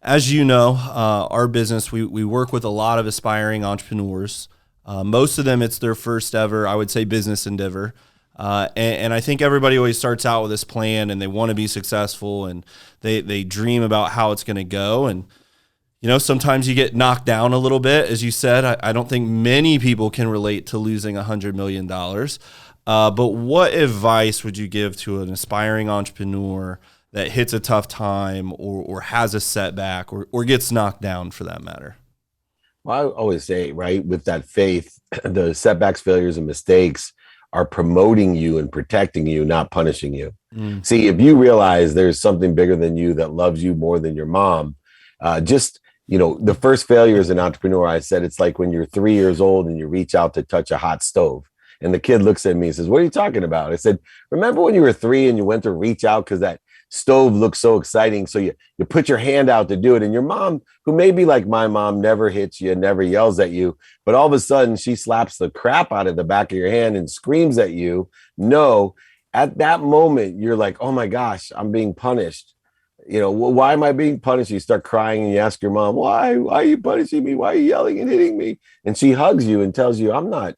As you know, our business, we work with a lot of aspiring entrepreneurs. Most of them, it's their first ever, I would say, business endeavor. And I think everybody always starts out with this plan and they want to be successful and they dream about how it's going to go. And, sometimes you get knocked down a little bit. As you said, I don't think many people can relate to losing $100 million. But what advice would you give to an aspiring entrepreneur that hits a tough time or has a setback or gets knocked down for that matter? Well, I always say, right, with that faith, the setbacks, failures, and mistakes are promoting you and protecting you, not punishing you. Mm. See, if you realize there's something bigger than you that loves you more than your mom, the first failure as an entrepreneur, I said, it's like when you're 3 years old and you reach out to touch a hot stove. And the kid looks at me and says, "What are you talking about?" I said, "Remember when you were 3 and you went to reach out because that stove looked so exciting? So you put your hand out to do it. And your mom, who may be like my mom, never hits you, never yells at you. But all of a sudden, she slaps the crap out of the back of your hand and screams at you. No, at that moment, you're like, oh my gosh, I'm being punished. Why am I being punished? You start crying and you ask your mom, why are you punishing me? Why are you yelling and hitting me? And she hugs you and tells you, I'm not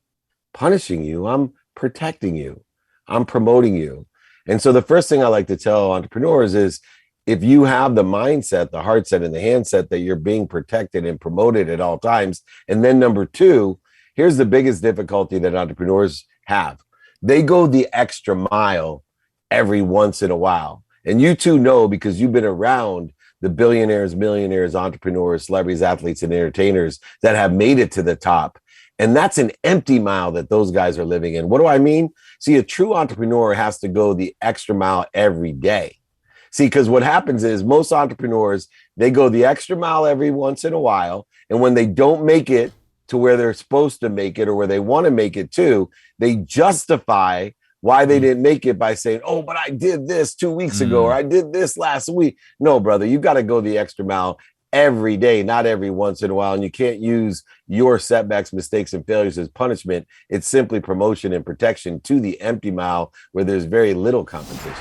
punishing you. I'm protecting you. I'm promoting you. And so the first thing I like to tell entrepreneurs is if you have the mindset, the heart set, and the handset that you're being protected and promoted at all times. And then number two, here's the biggest difficulty that entrepreneurs have. They go the extra mile every once in a while. And you two know because you've been around the billionaires, millionaires, entrepreneurs, celebrities, athletes, and entertainers that have made it to the top. And that's an empty mile that those guys are living in. What do I mean? See, a true entrepreneur has to go the extra mile every day. See, because what happens is most entrepreneurs, they go the extra mile every once in a while. And when they don't make it to where they're supposed to make it or where they want to make it to, they justify why they didn't make it by saying, oh, but I did this 2 weeks ago, or Mm. I did this last week. No, brother, you got to go the extra mile every day, not every once in a while. And you can't use your setbacks, mistakes, and failures as punishment. It's simply promotion and protection to the empty mile where there's very little competition.